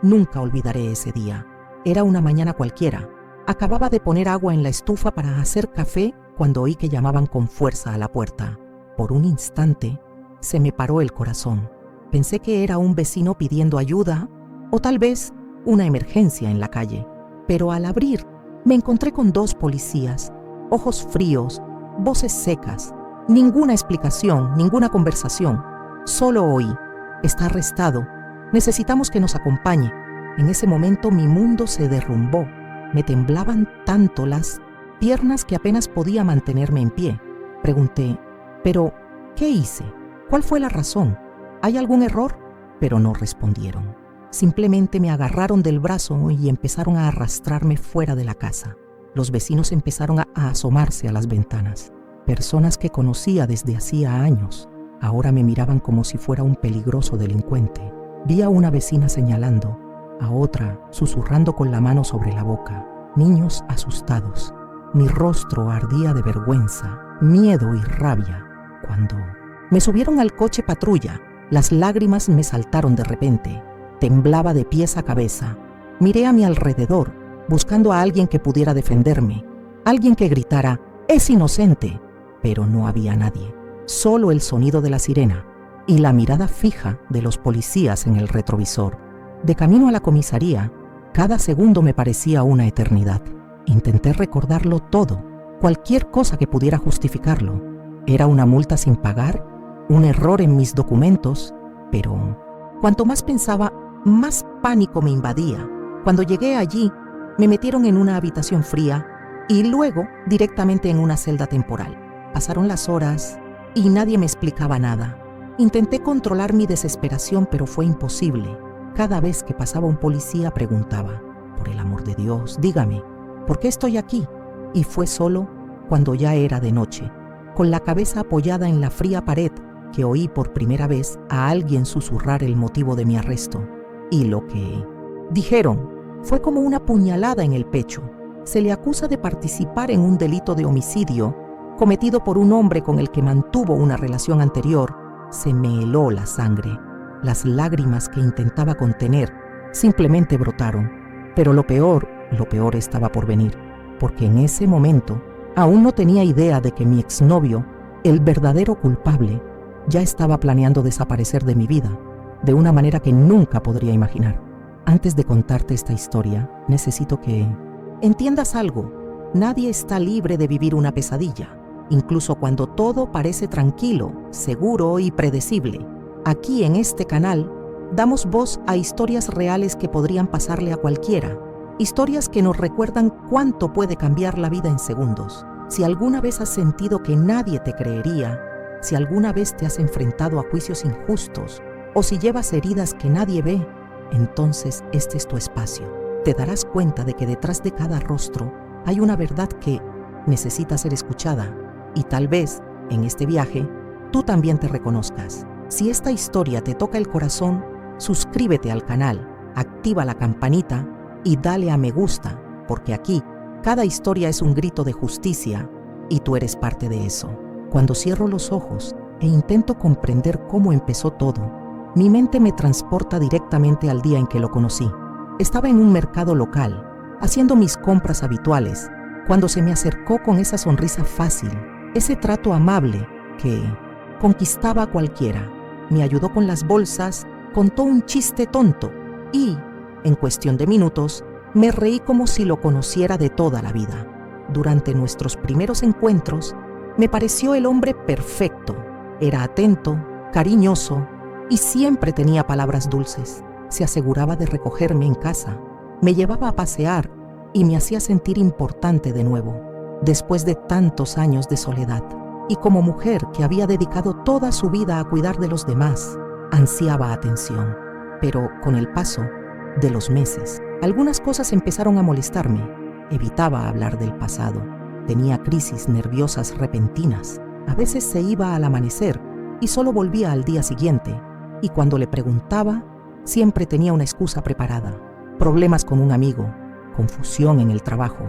Nunca olvidaré ese día. Era una mañana cualquiera. Acababa de poner agua en la estufa para hacer café cuando oí que llamaban con fuerza a la puerta. Por un instante, se me paró el corazón. Pensé que era un vecino pidiendo ayuda o tal vez una emergencia en la calle. Pero al abrir, me encontré con 2 policías, ojos fríos, voces secas. Ninguna explicación, ninguna conversación. Solo oí: está arrestado. Necesitamos que nos acompañe. En ese momento mi mundo se derrumbó. Me temblaban tanto las piernas que apenas podía mantenerme en pie. Pregunté: ¿pero qué hice? ¿Cuál fue la razón? ¿Hay algún error? Pero no respondieron. Simplemente me agarraron del brazo y empezaron a arrastrarme fuera de la casa. Los vecinos empezaron a asomarse a las ventanas. Personas que conocía desde hacía años ahora me miraban como si fuera un peligroso delincuente. Vi a una vecina señalando, a otra susurrando con la mano sobre la boca. Niños asustados. Mi rostro ardía de vergüenza, miedo y rabia. Cuando me subieron al coche patrulla, las lágrimas me saltaron de repente. Temblaba de pies a cabeza. Miré a mi alrededor, buscando a alguien que pudiera defenderme. Alguien que gritara: ¡es inocente! Pero no había nadie. Solo el sonido de la sirena y la mirada fija de los policías en el retrovisor. De camino a la comisaría, cada segundo me parecía una eternidad. Intenté recordarlo todo, cualquier cosa que pudiera justificarlo. ¿Era una multa sin pagar? ¿Un error en mis documentos? Pero cuanto más pensaba, más pánico me invadía. Cuando llegué allí, me metieron en una habitación fría y luego directamente en una celda temporal. Pasaron las horas y nadie me explicaba nada. Intenté controlar mi desesperación, pero fue imposible. Cada vez que pasaba un policía preguntaba: por el amor de Dios, dígame, ¿por qué estoy aquí? Y fue solo cuando ya era de noche, con la cabeza apoyada en la fría pared, que oí por primera vez a alguien susurrar el motivo de mi arresto. Y lo que dijeron fue como una puñalada en el pecho. Se le acusa de participar en un delito de homicidio cometido por un hombre con el que mantuvo una relación anterior. Se me heló la sangre. Las lágrimas que intentaba contener simplemente brotaron. Pero lo peor estaba por venir, porque en ese momento aún no tenía idea de que mi exnovio, el verdadero culpable, ya estaba planeando desaparecer de mi vida, de una manera que nunca podría imaginar. Antes de contarte esta historia, necesito que entiendas algo. Nadie está libre de vivir una pesadilla, incluso cuando todo parece tranquilo, seguro y predecible. Aquí en este canal damos voz a historias reales que podrían pasarle a cualquiera, historias que nos recuerdan cuánto puede cambiar la vida en segundos. Si alguna vez has sentido que nadie te creería, si alguna vez te has enfrentado a juicios injustos o si llevas heridas que nadie ve, entonces este es tu espacio. Te darás cuenta de que detrás de cada rostro hay una verdad que necesita ser escuchada y tal vez, en este viaje, tú también te reconozcas. Si esta historia te toca el corazón, suscríbete al canal, activa la campanita y dale a me gusta, porque aquí cada historia es un grito de justicia y tú eres parte de eso. Cuando cierro los ojos e intento comprender cómo empezó todo, mi mente me transporta directamente al día en que lo conocí. Estaba en un mercado local, haciendo mis compras habituales, cuando se me acercó con esa sonrisa fácil, ese trato amable que conquistaba a cualquiera. Me ayudó con las bolsas, contó un chiste tonto y, en cuestión de minutos, me reí como si lo conociera de toda la vida. Durante nuestros primeros encuentros, me pareció el hombre perfecto. Era atento, cariñoso y siempre tenía palabras dulces. Se aseguraba de recogerme en casa, me llevaba a pasear y me hacía sentir importante de nuevo, después de tantos años de soledad. Y como mujer que había dedicado toda su vida a cuidar de los demás, ansiaba atención. Pero con el paso de los meses, algunas cosas empezaron a molestarme. Evitaba hablar del pasado. Tenía crisis nerviosas repentinas. A veces se iba al amanecer y solo volvía al día siguiente. Y cuando le preguntaba, siempre tenía una excusa preparada. Problemas con un amigo, confusión en el trabajo.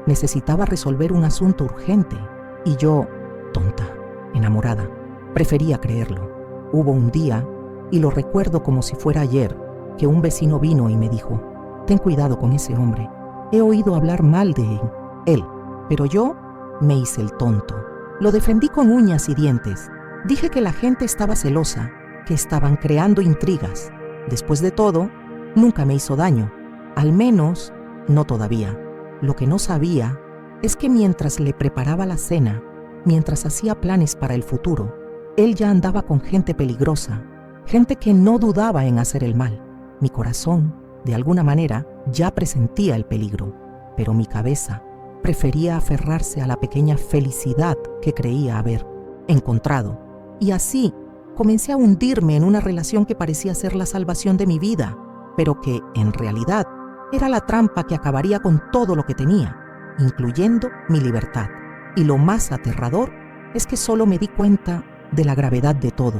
Necesitaba resolver un asunto urgente. Y yo, tonta, enamorada, prefería creerlo. Hubo un día, y lo recuerdo como si fuera ayer, que un vecino vino y me dijo: «Ten cuidado con ese hombre. He oído hablar mal de él». Pero yo me hice el tonto. Lo defendí con uñas y dientes. Dije que la gente estaba celosa, que estaban creando intrigas. Después de todo, nunca me hizo daño. Al menos, no todavía. Lo que no sabía es que mientras le preparaba la cena, mientras hacía planes para el futuro, él ya andaba con gente peligrosa, gente que no dudaba en hacer el mal. Mi corazón, de alguna manera, ya presentía el peligro, pero mi cabeza prefería aferrarse a la pequeña felicidad que creía haber encontrado. Y así comencé a hundirme en una relación que parecía ser la salvación de mi vida, pero que, en realidad, era la trampa que acabaría con todo lo que tenía, incluyendo mi libertad. Y lo más aterrador es que solo me di cuenta de la gravedad de todo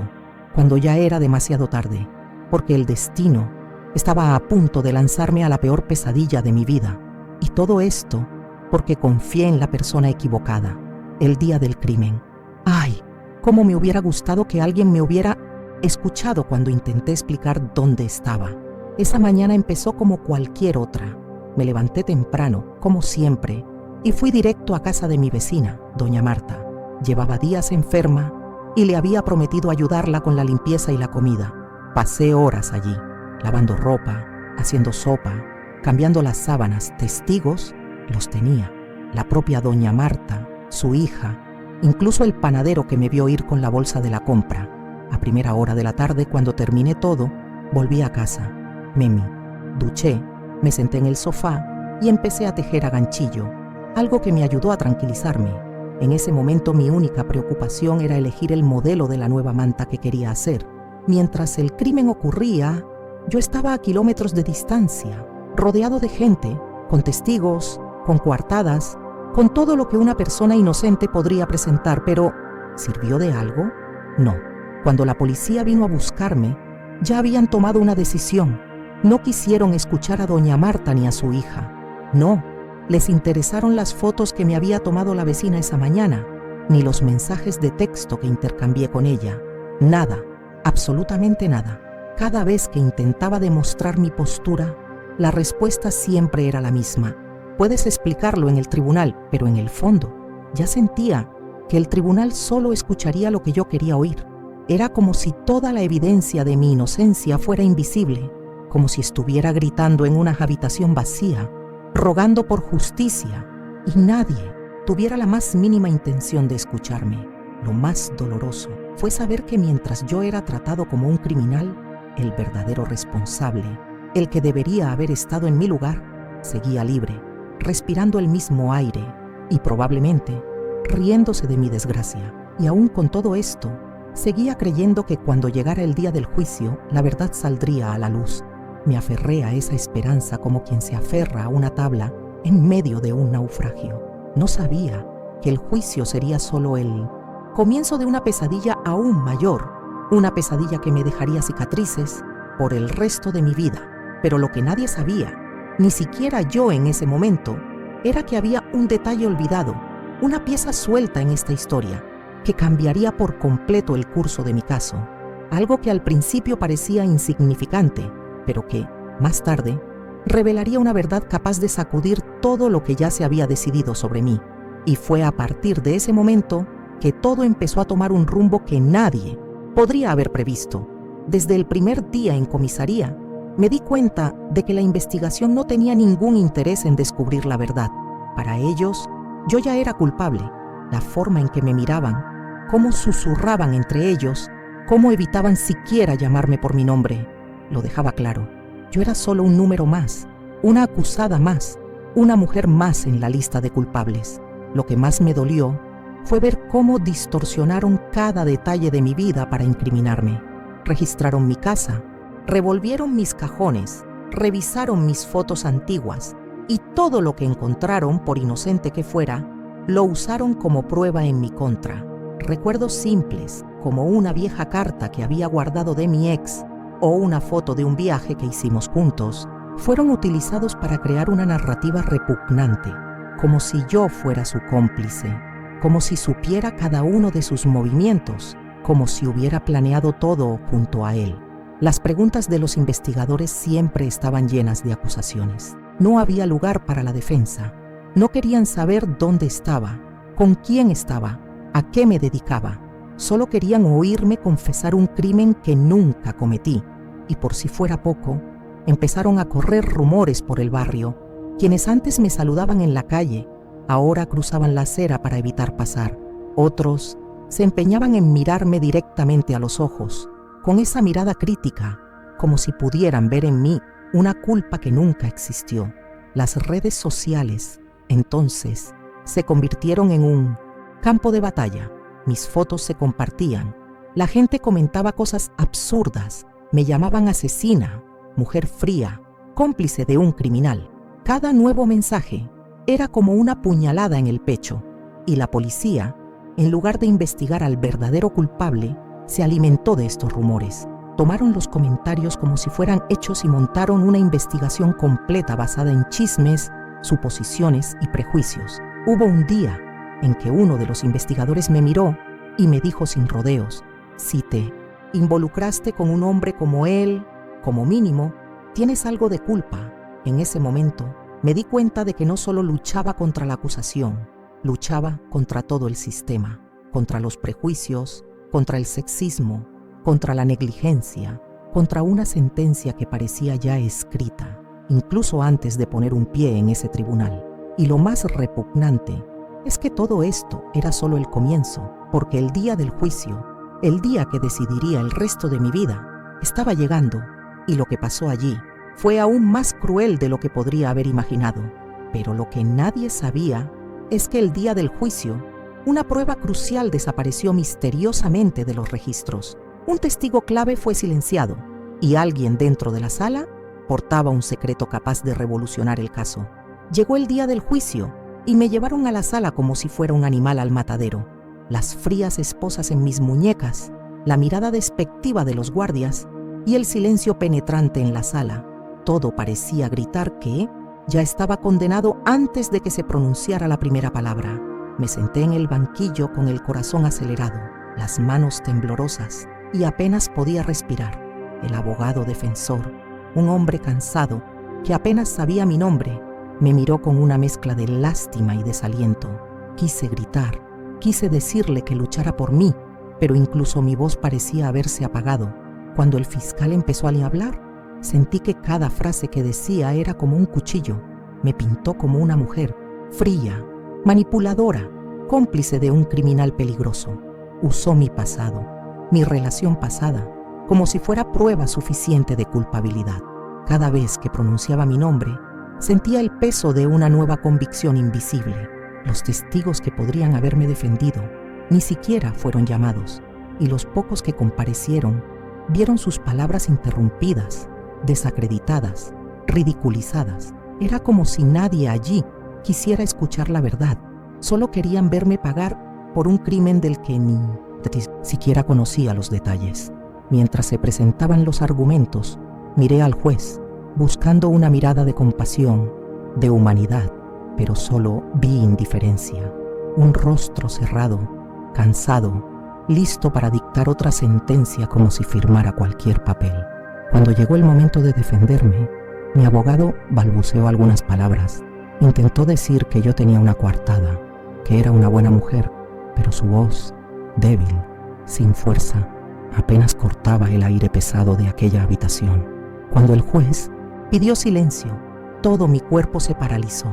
cuando ya era demasiado tarde, porque el destino estaba a punto de lanzarme a la peor pesadilla de mi vida. Y todo esto porque confié en la persona equivocada, el día del crimen. ¡Ay! Cómo me hubiera gustado que alguien me hubiera escuchado cuando intenté explicar dónde estaba. Esa mañana empezó como cualquier otra. Me levanté temprano, como siempre, y fui directo a casa de mi vecina, doña Marta. Llevaba días enferma y le había prometido ayudarla con la limpieza y la comida. Pasé horas allí, lavando ropa, haciendo sopa, cambiando las sábanas. Testigos los tenía: la propia doña Marta, su hija, incluso el panadero que me vio ir con la bolsa de la compra. A primera hora de la tarde, cuando terminé todo, volví a casa. Me duché, me senté en el sofá y empecé a tejer a ganchillo, algo que me ayudó a tranquilizarme. En ese momento mi única preocupación era elegir el modelo de la nueva manta que quería hacer. Mientras el crimen ocurría, yo estaba a kilómetros de distancia, rodeado de gente, con testigos, con coartadas, con todo lo que una persona inocente podría presentar. Pero, ¿sirvió de algo? No. Cuando la policía vino a buscarme, ya habían tomado una decisión. No quisieron escuchar a doña Marta ni a su hija. No, les interesaron las fotos que me había tomado la vecina esa mañana, ni los mensajes de texto que intercambié con ella. Nada, absolutamente nada. Cada vez que intentaba demostrar mi postura, la respuesta siempre era la misma: puedes explicarlo en el tribunal, pero en el fondo ya sentía que el tribunal solo escucharía lo que yo quería oír. Era como si toda la evidencia de mi inocencia fuera invisible, como si estuviera gritando en una habitación vacía, rogando por justicia, y nadie tuviera la más mínima intención de escucharme. Lo más doloroso fue saber que mientras yo era tratado como un criminal, el verdadero responsable, el que debería haber estado en mi lugar, seguía libre, respirando el mismo aire y probablemente riéndose de mi desgracia. Y aún con todo esto, seguía creyendo que cuando llegara el día del juicio, la verdad saldría a la luz. Me aferré a esa esperanza como quien se aferra a una tabla en medio de un naufragio. No sabía que el juicio sería solo el comienzo de una pesadilla aún mayor, una pesadilla que me dejaría cicatrices por el resto de mi vida. Pero lo que nadie sabía, ni siquiera yo en ese momento, era que había un detalle olvidado, una pieza suelta en esta historia, que cambiaría por completo el curso de mi caso. Algo que al principio parecía insignificante, pero que, más tarde, revelaría una verdad capaz de sacudir todo lo que ya se había decidido sobre mí. Y fue a partir de ese momento que todo empezó a tomar un rumbo que nadie podría haber previsto. Desde el primer día en comisaría, me di cuenta de que la investigación no tenía ningún interés en descubrir la verdad. Para ellos, yo ya era culpable. La forma en que me miraban, cómo susurraban entre ellos, cómo evitaban siquiera llamarme por mi nombre, lo dejaba claro. Yo era solo un número más, una acusada más, una mujer más en la lista de culpables. Lo que más me dolió fue ver cómo distorsionaron cada detalle de mi vida para incriminarme. Registraron mi casa, revolvieron mis cajones, revisaron mis fotos antiguas y todo lo que encontraron, por inocente que fuera, lo usaron como prueba en mi contra. Recuerdos simples, como una vieja carta que había guardado de mi ex o una foto de un viaje que hicimos juntos, fueron utilizados para crear una narrativa repugnante, como si yo fuera su cómplice, como si supiera cada uno de sus movimientos, como si hubiera planeado todo junto a él. Las preguntas de los investigadores siempre estaban llenas de acusaciones. No había lugar para la defensa. No querían saber dónde estaba, con quién estaba, a qué me dedicaba. Solo querían oírme confesar un crimen que nunca cometí. Y por si fuera poco, empezaron a correr rumores por el barrio. Quienes antes me saludaban en la calle, ahora cruzaban la acera para evitar pasar. Otros se empeñaban en mirarme directamente a los ojos, con esa mirada crítica, como si pudieran ver en mí una culpa que nunca existió. Las redes sociales, entonces, se convirtieron en un campo de batalla. Mis fotos se compartían. La gente comentaba cosas absurdas. Me llamaban asesina, mujer fría, cómplice de un criminal. Cada nuevo mensaje era como una puñalada en el pecho. Y la policía, en lugar de investigar al verdadero culpable, se alimentó de estos rumores. Tomaron los comentarios como si fueran hechos y montaron una investigación completa basada en chismes, suposiciones y prejuicios. Hubo un día en que uno de los investigadores me miró y me dijo sin rodeos: si te involucraste con un hombre como él, como mínimo, tienes algo de culpa. En ese momento me di cuenta de que no solo luchaba contra la acusación, luchaba contra todo el sistema, contra los prejuicios, contra el sexismo, contra la negligencia, contra una sentencia que parecía ya escrita, incluso antes de poner un pie en ese tribunal. Y lo más repugnante es que todo esto era solo el comienzo, porque el día del juicio, el día que decidiría el resto de mi vida, estaba llegando, y lo que pasó allí fue aún más cruel de lo que podría haber imaginado. Pero lo que nadie sabía es que el día del juicio, una prueba crucial desapareció misteriosamente de los registros. Un testigo clave fue silenciado, y alguien dentro de la sala portaba un secreto capaz de revolucionar el caso. Llegó el día del juicio, y me llevaron a la sala como si fuera un animal al matadero. Las frías esposas en mis muñecas, la mirada despectiva de los guardias y el silencio penetrante en la sala. Todo parecía gritar que ya estaba condenado antes de que se pronunciara la primera palabra. Me senté en el banquillo con el corazón acelerado, las manos temblorosas, y apenas podía respirar. El abogado defensor, un hombre cansado que apenas sabía mi nombre, me miró con una mezcla de lástima y desaliento. Quise gritar, quise decirle que luchara por mí, pero incluso mi voz parecía haberse apagado. Cuando el fiscal empezó a hablar, sentí que cada frase que decía era como un cuchillo. Me pintó como una mujer, fría, manipuladora, cómplice de un criminal peligroso. Usó mi pasado, mi relación pasada, como si fuera prueba suficiente de culpabilidad. Cada vez que pronunciaba mi nombre, sentía el peso de una nueva convicción invisible. Los testigos que podrían haberme defendido ni siquiera fueron llamados, y los pocos que comparecieron vieron sus palabras interrumpidas, desacreditadas, ridiculizadas. Era como si nadie allí quisiera escuchar la verdad. Solo querían verme pagar por un crimen del que ni siquiera conocía los detalles. Mientras se presentaban los argumentos, miré al juez, buscando una mirada de compasión, de humanidad, pero solo vi indiferencia. Un rostro cerrado, cansado, listo para dictar otra sentencia como si firmara cualquier papel. Cuando llegó el momento de defenderme, mi abogado balbuceó algunas palabras. Intentó decir que yo tenía una coartada, que era una buena mujer, pero su voz, débil, sin fuerza, apenas cortaba el aire pesado de aquella habitación. Cuando el juez pidió silencio, todo mi cuerpo se paralizó.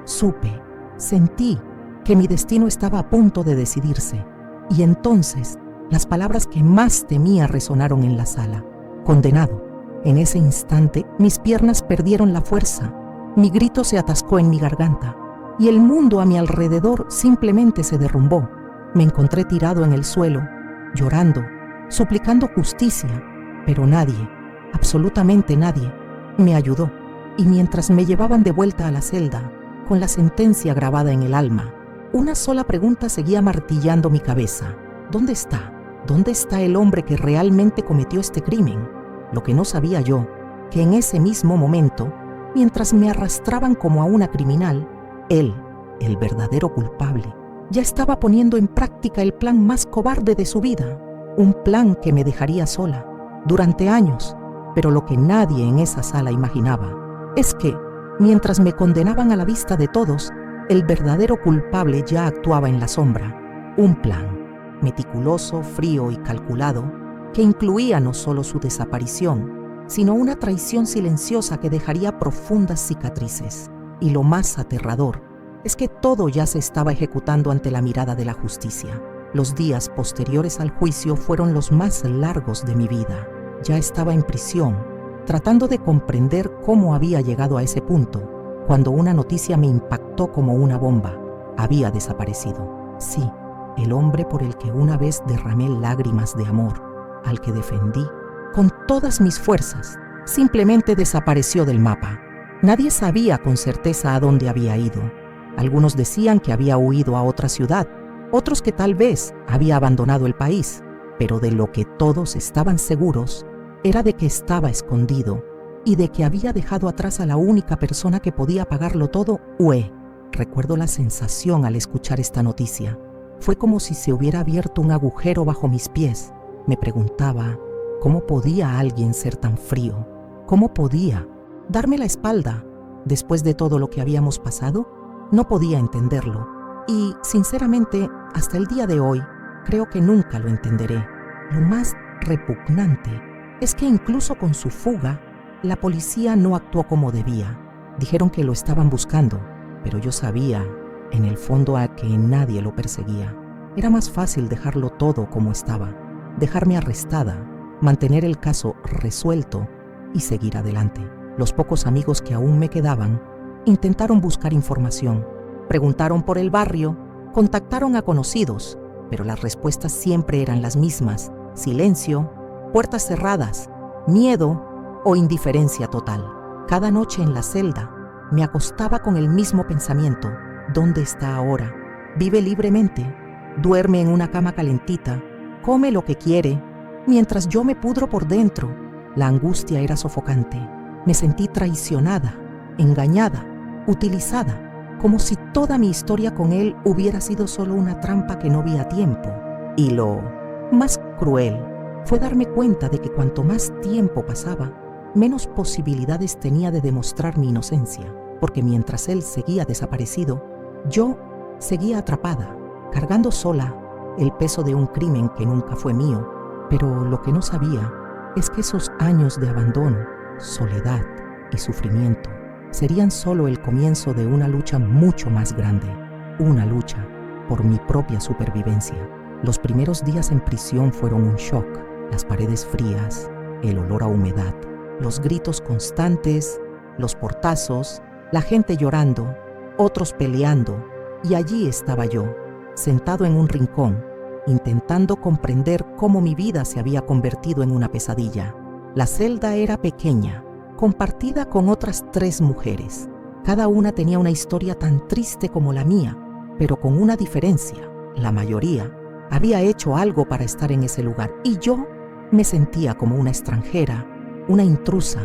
Supe, sentí que mi destino estaba a punto de decidirse, y entonces las palabras que más temía resonaron en la sala: condenado. En ese instante mis piernas perdieron la fuerza, mi grito se atascó en mi garganta, y el mundo a mi alrededor simplemente se derrumbó. Me encontré tirado en el suelo, llorando, suplicando justicia, pero nadie, absolutamente nadie, me ayudó. Y mientras me llevaban de vuelta a la celda, con la sentencia grabada en el alma, una sola pregunta seguía martillando mi cabeza: ¿dónde está? ¿Dónde está el hombre que realmente cometió este crimen? Lo que no sabía yo, que en ese mismo momento, mientras me arrastraban como a una criminal, él, el verdadero culpable, ya estaba poniendo en práctica el plan más cobarde de su vida, un plan que me dejaría sola, durante años, pero lo que nadie en esa sala imaginaba es que, mientras me condenaban a la vista de todos, el verdadero culpable ya actuaba en la sombra. Un plan, meticuloso, frío y calculado, que incluía no solo su desaparición, sino una traición silenciosa que dejaría profundas cicatrices. Y lo más aterrador es que todo ya se estaba ejecutando ante la mirada de la justicia. Los días posteriores al juicio fueron los más largos de mi vida. Ya estaba en prisión, tratando de comprender cómo había llegado a ese punto, cuando una noticia me impactó como una bomba. Había desaparecido. Sí, el hombre por el que una vez derramé lágrimas de amor, al que defendí con todas mis fuerzas, simplemente desapareció del mapa. Nadie sabía con certeza a dónde había ido. Algunos decían que había huido a otra ciudad, otros que tal vez había abandonado el país, pero de lo que todos estaban seguros era de que estaba escondido y de que había dejado atrás a la única persona que podía pagarlo todo. Recuerdo la sensación al escuchar esta noticia. Fue como si se hubiera abierto un agujero bajo mis pies. Me preguntaba, ¿cómo podía alguien ser tan frío? ¿Cómo podía darme la espalda después de todo lo que habíamos pasado? No podía entenderlo. Y, sinceramente, hasta el día de hoy, creo que nunca lo entenderé. Lo más repugnante es que incluso con su fuga, la policía no actuó como debía. Dijeron que lo estaban buscando, pero yo sabía, en el fondo, a que nadie lo perseguía. Era más fácil dejarlo todo como estaba, dejarme arrestada, mantener el caso resuelto y seguir adelante. Los pocos amigos que aún me quedaban intentaron buscar información, preguntaron por el barrio, contactaron a conocidos, pero las respuestas siempre eran las mismas: silencio, puertas cerradas, miedo o indiferencia total. Cada noche en la celda me acostaba con el mismo pensamiento: ¿dónde está ahora? Vive libremente, duerme en una cama calentita, come lo que quiere, mientras yo me pudro por dentro. La angustia era sofocante. Me sentí traicionada, engañada, utilizada, como si toda mi historia con él hubiera sido solo una trampa que no vi a tiempo. Y lo más cruel fue darme cuenta de que cuanto más tiempo pasaba, menos posibilidades tenía de demostrar mi inocencia, porque mientras él seguía desaparecido, yo seguía atrapada, cargando sola el peso de un crimen que nunca fue mío. Pero lo que no sabía es que esos años de abandono, soledad y sufrimiento serían solo el comienzo de una lucha mucho más grande, una lucha por mi propia supervivencia. Los primeros días en prisión fueron un shock: las paredes frías, el olor a humedad, los gritos constantes, los portazos, la gente llorando, otros peleando, y allí estaba yo, sentado en un rincón, intentando comprender cómo mi vida se había convertido en una pesadilla. La celda era pequeña, compartida con otras 3 mujeres. Cada una tenía una historia tan triste como la mía, pero con una diferencia: la mayoría había hecho algo para estar en ese lugar, y yo me sentía como una extranjera, una intrusa,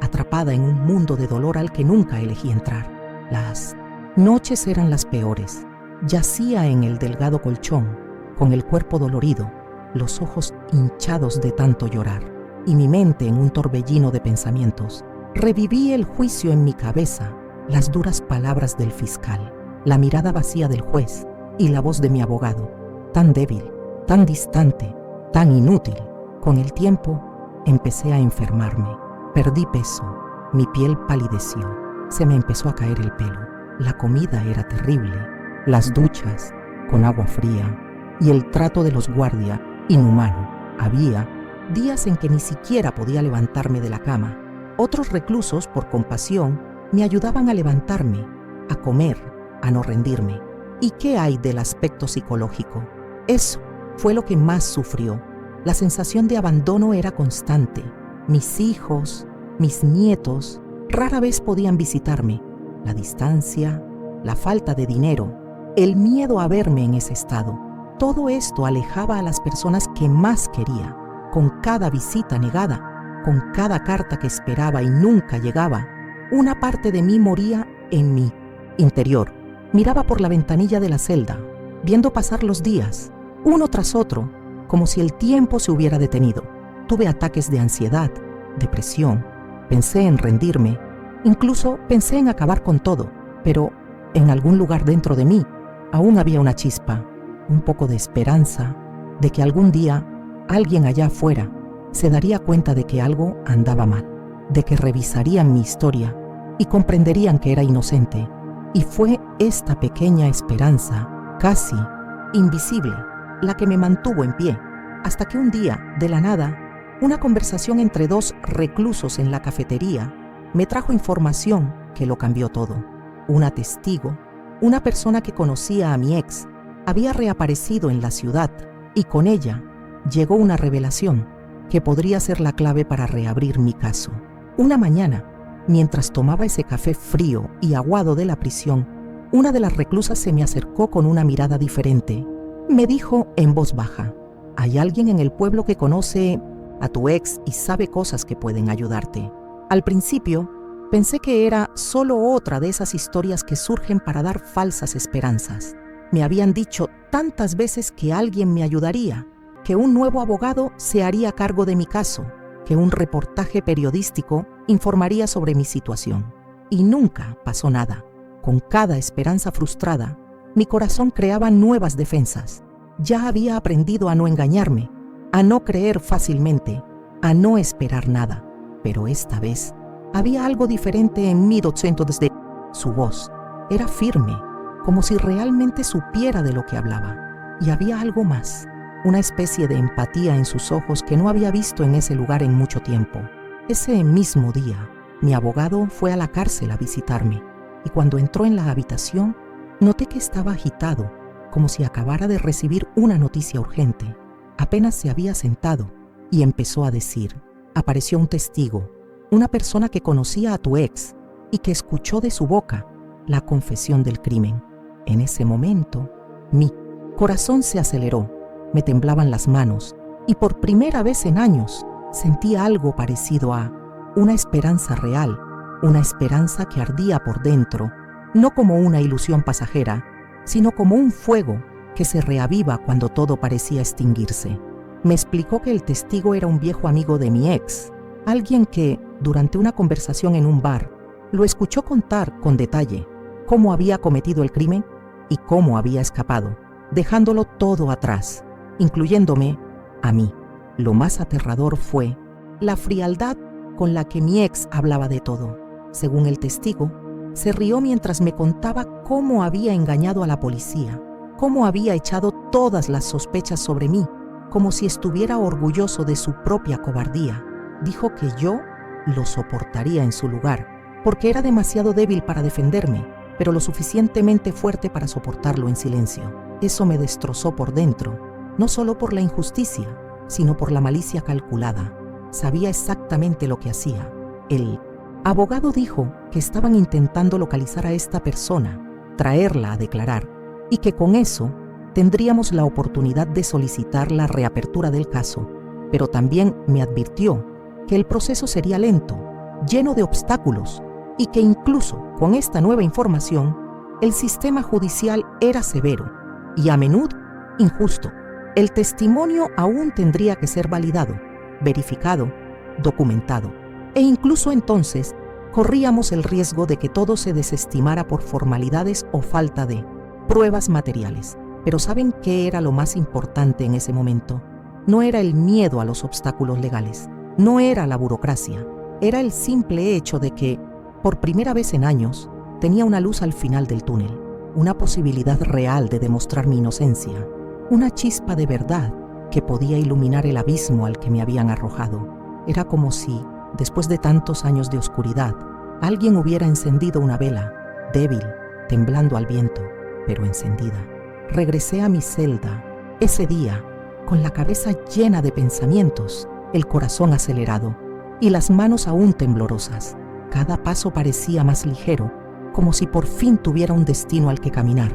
atrapada en un mundo de dolor al que nunca elegí entrar. Las noches eran las peores. Yacía en el delgado colchón, con el cuerpo dolorido, los ojos hinchados de tanto llorar, y mi mente en un torbellino de pensamientos. Reviví el juicio en mi cabeza, las duras palabras del fiscal, la mirada vacía del juez y la voz de mi abogado, tan débil, tan distante, tan inútil. Con el tiempo, empecé a enfermarme. Perdí peso, mi piel palideció, se me empezó a caer el pelo. La comida era terrible, las duchas con agua fría y el trato de los guardias inhumano. Había días en que ni siquiera podía levantarme de la cama. Otros reclusos, por compasión, me ayudaban a levantarme, a comer, a no rendirme. ¿Y qué hay del aspecto psicológico? Eso fue lo que más sufrió. La sensación de abandono era constante. Mis hijos, mis nietos, rara vez podían visitarme. La distancia, la falta de dinero, el miedo a verme en ese estado. Todo esto alejaba a las personas que más quería. Con cada visita negada, con cada carta que esperaba y nunca llegaba, una parte de mí moría en mi interior. Miraba por la ventanilla de la celda, viendo pasar los días, uno tras otro, como si el tiempo se hubiera detenido. Tuve ataques de ansiedad, depresión, pensé en rendirme, incluso pensé en acabar con todo, pero en algún lugar dentro de mí aún había una chispa, un poco de esperanza de que algún día alguien allá afuera se daría cuenta de que algo andaba mal, de que revisarían mi historia y comprenderían que era inocente. Y fue esta pequeña esperanza, casi invisible, la que me mantuvo en pie, hasta que un día, de la nada, una conversación entre dos reclusos en la cafetería me trajo información que lo cambió todo. Una testigo, una persona que conocía a mi ex, había reaparecido en la ciudad y con ella llegó una revelación que podría ser la clave para reabrir mi caso. Una mañana, mientras tomaba ese café frío y aguado de la prisión, una de las reclusas se me acercó con una mirada diferente. Me dijo en voz baja: «Hay alguien en el pueblo que conoce a tu ex y sabe cosas que pueden ayudarte». Al principio, pensé que era solo otra de esas historias que surgen para dar falsas esperanzas. Me habían dicho tantas veces que alguien me ayudaría, que un nuevo abogado se haría cargo de mi caso, que un reportaje periodístico informaría sobre mi situación. Y nunca pasó nada. Con cada esperanza frustrada, mi corazón creaba nuevas defensas. Ya había aprendido a no engañarme, a no creer fácilmente, a no esperar nada. Pero esta vez había algo diferente en mi docente desde su voz. Era firme, como si realmente supiera de lo que hablaba. Y había algo más, una especie de empatía en sus ojos que no había visto en ese lugar en mucho tiempo. Ese mismo día, mi abogado fue a la cárcel a visitarme, y cuando entró en la habitación, noté que estaba agitado, como si acabara de recibir una noticia urgente. Apenas se había sentado y empezó a decir: «Apareció un testigo, una persona que conocía a tu ex y que escuchó de su boca la confesión del crimen». En ese momento, mi corazón se aceleró, me temblaban las manos y por primera vez en años sentí algo parecido a una esperanza real, una esperanza que ardía por dentro, no como una ilusión pasajera, sino como un fuego que se reaviva cuando todo parecía extinguirse. Me explicó que el testigo era un viejo amigo de mi ex, alguien que, durante una conversación en un bar, lo escuchó contar con detalle cómo había cometido el crimen y cómo había escapado, dejándolo todo atrás, incluyéndome a mí. Lo más aterrador fue la frialdad con la que mi ex hablaba de todo. Según el testigo, se rió mientras me contaba cómo había engañado a la policía, cómo había echado todas las sospechas sobre mí, como si estuviera orgulloso de su propia cobardía. Dijo que yo lo soportaría en su lugar, porque era demasiado débil para defenderme, pero lo suficientemente fuerte para soportarlo en silencio. Eso me destrozó por dentro, no solo por la injusticia, sino por la malicia calculada. Sabía exactamente lo que hacía. El abogado dijo que estaban intentando localizar a esta persona, traerla a declarar, y que con eso tendríamos la oportunidad de solicitar la reapertura del caso, pero también me advirtió que el proceso sería lento, lleno de obstáculos, y que incluso con esta nueva información, el sistema judicial era severo y a menudo injusto. El testimonio aún tendría que ser validado, verificado, documentado, e incluso entonces corríamos el riesgo de que todo se desestimara por formalidades o falta de pruebas materiales. Pero ¿saben qué era lo más importante en ese momento? No era el miedo a los obstáculos legales, no era la burocracia, era el simple hecho de que, por primera vez en años, tenía una luz al final del túnel, una posibilidad real de demostrar mi inocencia, una chispa de verdad que podía iluminar el abismo al que me habían arrojado. Era como si, después de tantos años de oscuridad, alguien hubiera encendido una vela, débil, temblando al viento, pero encendida. Regresé a mi celda, ese día, con la cabeza llena de pensamientos, el corazón acelerado y las manos aún temblorosas. Cada paso parecía más ligero, como si por fin tuviera un destino al que caminar.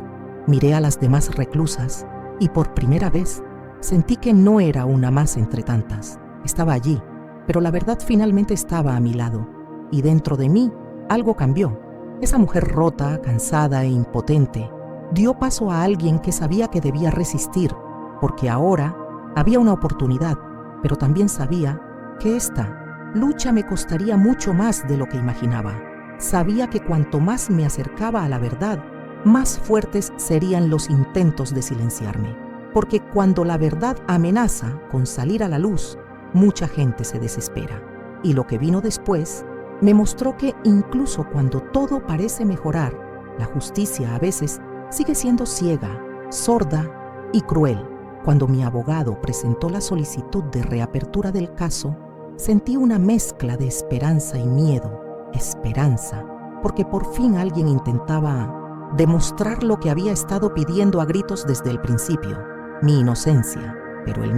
Miré a las demás reclusas y por primera vez sentí que no era una más entre tantas. Estaba allí, pero la verdad finalmente estaba a mi lado, y dentro de mí algo cambió. Esa mujer rota, cansada e impotente dio paso a alguien que sabía que debía resistir, porque ahora había una oportunidad, pero también sabía que esta lucha me costaría mucho más de lo que imaginaba. Sabía que cuanto más me acercaba a la verdad, más fuertes serían los intentos de silenciarme, porque cuando la verdad amenaza con salir a la luz, mucha gente se desespera. Y lo que vino después me mostró que incluso cuando todo parece mejorar, la justicia a veces sigue siendo ciega, sorda y cruel. Cuando mi abogado presentó la solicitud de reapertura del caso, sentí una mezcla de esperanza y miedo. Esperanza, porque por fin alguien intentaba demostrar lo que había estado pidiendo a gritos desde el principio, mi inocencia. Pero el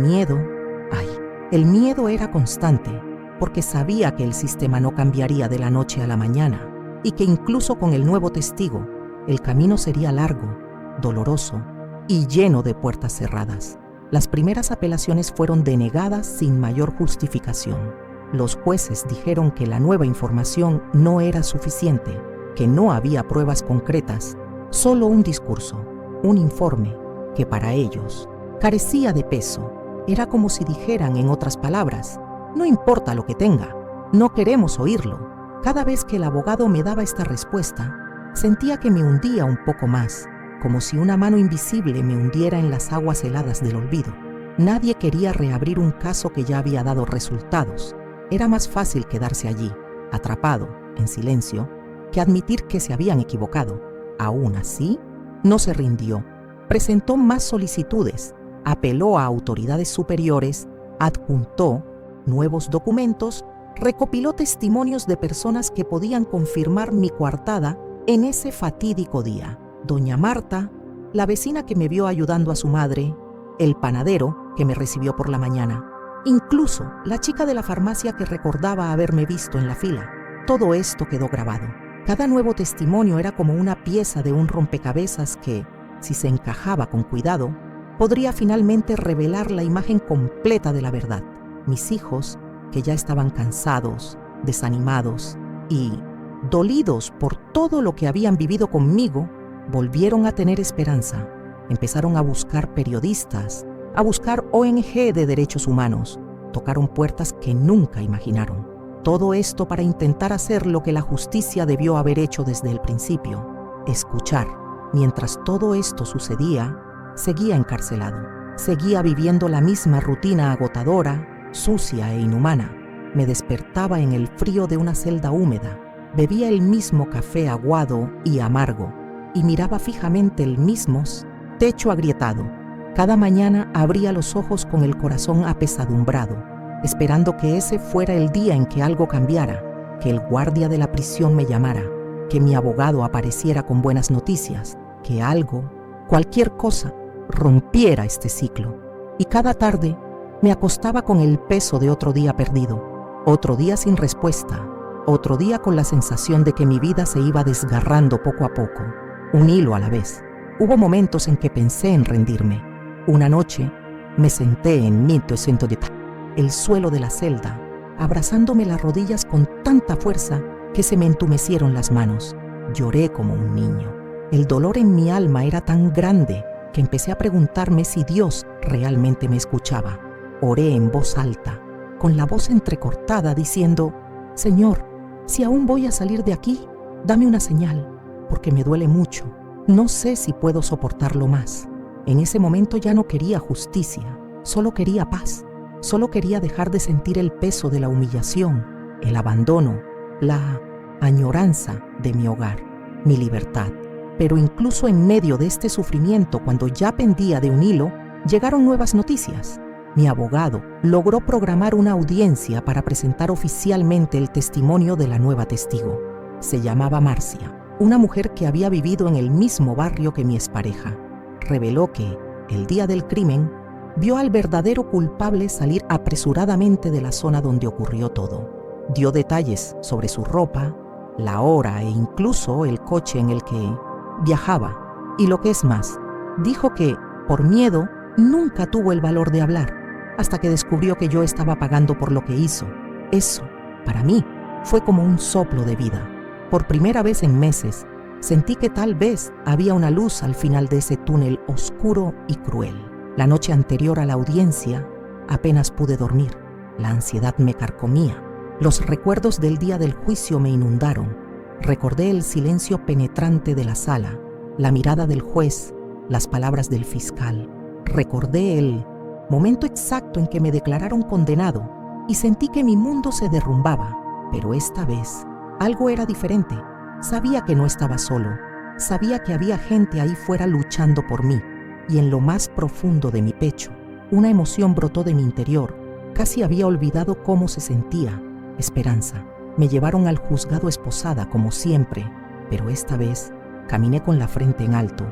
miedo era constante, porque sabía que el sistema no cambiaría de la noche a la mañana y que incluso con el nuevo testigo, el camino sería largo, doloroso y lleno de puertas cerradas. Las primeras apelaciones fueron denegadas sin mayor justificación. Los jueces dijeron que la nueva información no era suficiente, que no había pruebas concretas, solo un discurso, un informe que para ellos carecía de peso. Era como si dijeran, en otras palabras, no importa lo que tenga, no queremos oírlo. Cada vez que el abogado me daba esta respuesta, sentía que me hundía un poco más, como si una mano invisible me hundiera en las aguas heladas del olvido. Nadie quería reabrir un caso que ya había dado resultados. Era más fácil quedarse allí, atrapado, en silencio, que admitir que se habían equivocado. Aún así, no se rindió. Presentó más solicitudes, apeló a autoridades superiores, adjuntó nuevos documentos, recopiló testimonios de personas que podían confirmar mi coartada en ese fatídico día. Doña Marta, la vecina que me vio ayudando a su madre, el panadero que me recibió por la mañana, incluso la chica de la farmacia que recordaba haberme visto en la fila. Todo esto quedó grabado. Cada nuevo testimonio era como una pieza de un rompecabezas que, si se encajaba con cuidado, podría finalmente revelar la imagen completa de la verdad. Mis hijos, que ya estaban cansados, desanimados y dolidos por todo lo que habían vivido conmigo, volvieron a tener esperanza. Empezaron a buscar periodistas, a buscar ONG de derechos humanos. Tocaron puertas que nunca imaginaron. Todo esto para intentar hacer lo que la justicia debió haber hecho desde el principio: escuchar. Mientras todo esto sucedía, seguía encarcelado. Seguía viviendo la misma rutina agotadora, sucia e inhumana. Me despertaba en el frío de una celda húmeda. Bebía el mismo café aguado y amargo y miraba fijamente el mismo techo agrietado. Cada mañana abría los ojos con el corazón apesadumbrado, esperando que ese fuera el día en que algo cambiara, que el guardia de la prisión me llamara, que mi abogado apareciera con buenas noticias, que algo, cualquier cosa, rompiera este ciclo. Y cada tarde me acostaba con el peso de otro día perdido, otro día sin respuesta, otro día con la sensación de que mi vida se iba desgarrando poco a poco, un hilo a la vez. Hubo momentos en que pensé en rendirme. Una noche me senté en el suelo de la celda, abrazándome las rodillas con tanta fuerza que se me entumecieron las manos. Lloré como un niño. El dolor en mi alma era tan grande que empecé a preguntarme si Dios realmente me escuchaba. Oré en voz alta, con la voz entrecortada, diciendo: Señor, si aún voy a salir de aquí, dame una señal, porque me duele mucho. No sé si puedo soportarlo más. En ese momento ya no quería justicia, solo quería paz. Solo quería dejar de sentir el peso de la humillación, el abandono, la añoranza de mi hogar, mi libertad. Pero incluso en medio de este sufrimiento, cuando ya pendía de un hilo, llegaron nuevas noticias. Mi abogado logró programar una audiencia para presentar oficialmente el testimonio de la nueva testigo. Se llamaba Marcia, una mujer que había vivido en el mismo barrio que mi expareja. Reveló que, el día del crimen, vio al verdadero culpable salir apresuradamente de la zona donde ocurrió todo. Dio detalles sobre su ropa, la hora e incluso el coche en el que viajaba. Y lo que es más, dijo que, por miedo, nunca tuvo el valor de hablar, hasta que descubrió que yo estaba pagando por lo que hizo. Eso, para mí, fue como un soplo de vida. Por primera vez en meses, sentí que tal vez había una luz al final de ese túnel oscuro y cruel. La noche anterior a la audiencia, apenas pude dormir. La ansiedad me carcomía. Los recuerdos del día del juicio me inundaron. Recordé el silencio penetrante de la sala, la mirada del juez, las palabras del fiscal. Recordé el momento exacto en que me declararon condenado y sentí que mi mundo se derrumbaba. Pero esta vez algo era diferente. Sabía que no estaba solo. Sabía que había gente ahí fuera luchando por mí. Y en lo más profundo de mi pecho, una emoción brotó de mi interior. Casi había olvidado cómo se sentía. Esperanza. Me llevaron al juzgado esposada como siempre, pero esta vez caminé con la frente en alto.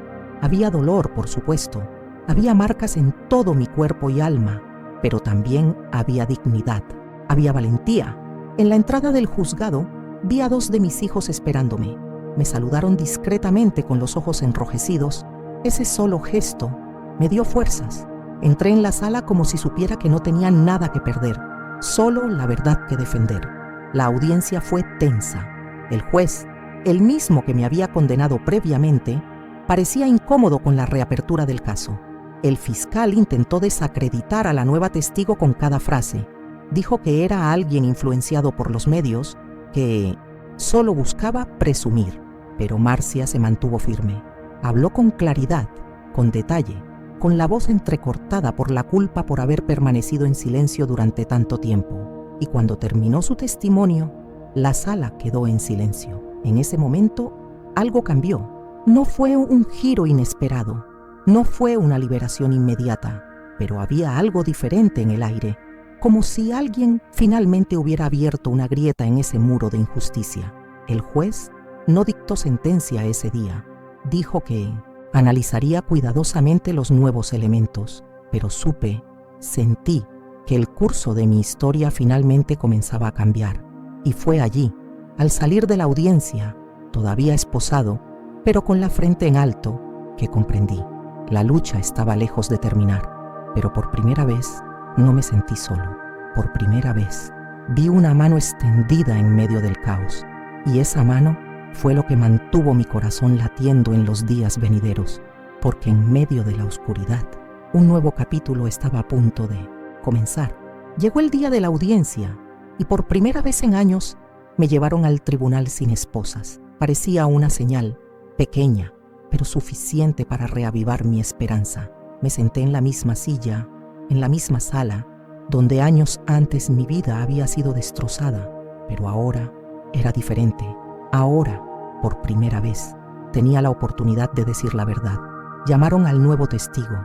Había dolor, por supuesto. Había marcas en todo mi cuerpo y alma, pero también había dignidad. Había valentía. En la entrada del juzgado vi a 2 de mis hijos esperándome. Me saludaron discretamente con los ojos enrojecidos. Ese solo gesto me dio fuerzas. Entré en la sala como si supiera que no tenía nada que perder, solo la verdad que defender. La audiencia fue tensa. El juez, el mismo que me había condenado previamente, parecía incómodo con la reapertura del caso. El fiscal intentó desacreditar a la nueva testigo con cada frase. Dijo que era alguien influenciado por los medios, que solo buscaba presumir. Pero Marcia se mantuvo firme. Habló con claridad, con detalle, con la voz entrecortada por la culpa por haber permanecido en silencio durante tanto tiempo. Y cuando terminó su testimonio, la sala quedó en silencio. En ese momento, algo cambió. No fue un giro inesperado, no fue una liberación inmediata, pero había algo diferente en el aire, como si alguien finalmente hubiera abierto una grieta en ese muro de injusticia. El juez no dictó sentencia ese día. Dijo que analizaría cuidadosamente los nuevos elementos, pero sentí que el curso de mi historia finalmente comenzaba a cambiar. Y fue allí, al salir de la audiencia, todavía esposado, pero con la frente en alto, que comprendí. La lucha estaba lejos de terminar, pero por primera vez no me sentí solo. Por primera vez vi una mano extendida en medio del caos, y esa mano fue lo que mantuvo mi corazón latiendo en los días venideros, porque en medio de la oscuridad, un nuevo capítulo estaba a punto de comenzar. Llegó el día de la audiencia, y por primera vez en años me llevaron al tribunal sin esposas. Parecía una señal, pequeña, pero suficiente para reavivar mi esperanza. Me senté en la misma silla, en la misma sala, donde años antes mi vida había sido destrozada, pero ahora era diferente. Ahora, por primera vez, tenía la oportunidad de decir la verdad. Llamaron al nuevo testigo,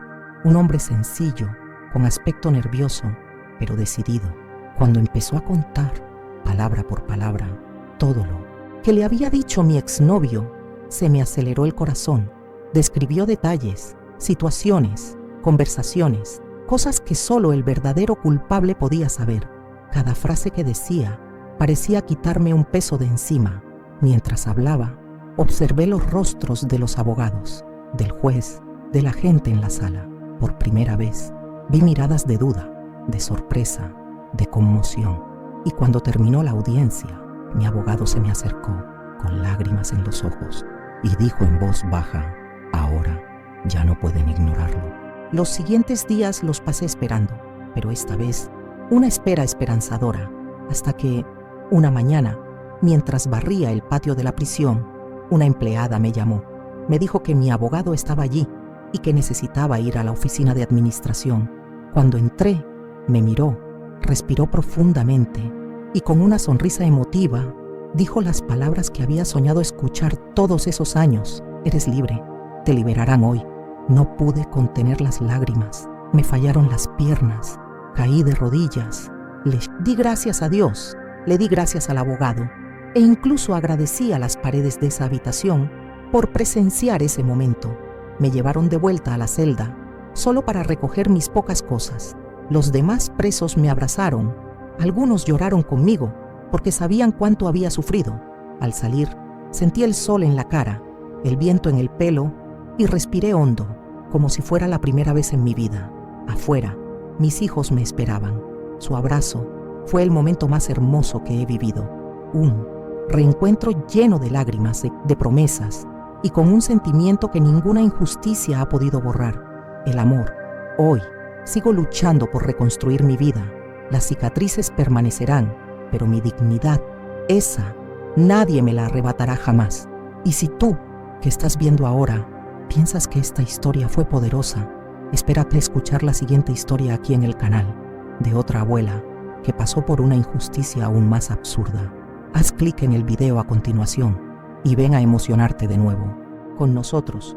un hombre sencillo, con aspecto nervioso, pero decidido. Cuando empezó a contar, palabra por palabra, todo lo que le había dicho mi exnovio, se me aceleró el corazón. Describió detalles, situaciones, conversaciones, cosas que solo el verdadero culpable podía saber. Cada frase que decía parecía quitarme un peso de encima. Mientras hablaba, observé los rostros de los abogados, del juez, de la gente en la sala. Por primera vez, vi miradas de duda, de sorpresa, de conmoción. Y cuando terminó la audiencia, mi abogado se me acercó, con lágrimas en los ojos, y dijo en voz baja: ahora ya no pueden ignorarlo. Los siguientes días los pasé esperando, pero esta vez una espera esperanzadora, hasta que, una mañana, mientras barría el patio de la prisión, una empleada me llamó. Me dijo que mi abogado estaba allí y que necesitaba ir a la oficina de administración. Cuando entré, me miró, respiró profundamente y con una sonrisa emotiva dijo las palabras que había soñado escuchar todos esos años: eres libre, te liberarán hoy. No pude contener las lágrimas, me fallaron las piernas, caí de rodillas, le di gracias a Dios, le di gracias al abogado e incluso agradecí a las paredes de esa habitación por presenciar ese momento. Me llevaron de vuelta a la celda, solo para recoger mis pocas cosas. Los demás presos me abrazaron, algunos lloraron conmigo porque sabían cuánto había sufrido. Al salir, sentí el sol en la cara, el viento en el pelo y respiré hondo, como si fuera la primera vez en mi vida. Afuera, mis hijos me esperaban. Su abrazo fue el momento más hermoso que he vivido. Un reencuentro lleno de lágrimas, de promesas y con un sentimiento que ninguna injusticia ha podido borrar: el amor. Hoy sigo luchando por reconstruir mi vida. Las cicatrices permanecerán, pero mi dignidad, esa, nadie me la arrebatará jamás. Y si tú, que estás viendo ahora, piensas que esta historia fue poderosa, espérate a escuchar la siguiente historia aquí en el canal, de otra abuela que pasó por una injusticia aún más absurda. Haz clic en el video a continuación y ven a emocionarte de nuevo con nosotros